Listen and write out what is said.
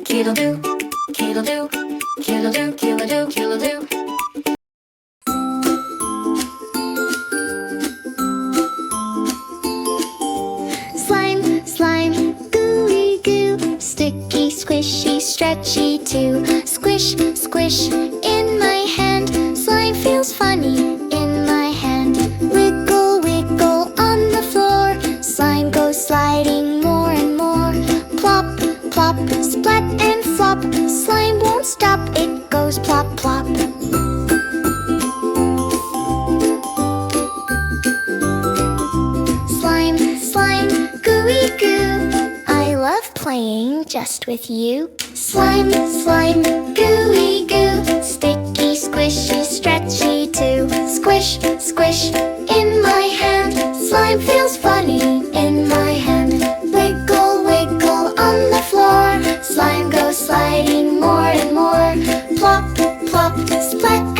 KidleDoo, KidleDoo, KidleDoo, KidleDoo, KidleDoo. Slime, slime, gooey goo, sticky, squishy, stretchy too. Squish, squish, in my hand, slime feels funny in my hand. Wiggle, wiggle on the floor, slime goes sliding more and more. Plop, plop, splat and flop, slime won't stop, it goes plop, plop. Slime, slime, gooey goo, I love playing just with you. Slime, slime, gooey goo, sticky, squishy, stretchy too. Squish, squish, in my hand, slime feels funny in my hand. Wiggle, wiggle on the floor, slime goes sliding more and more. Plop, plop, splat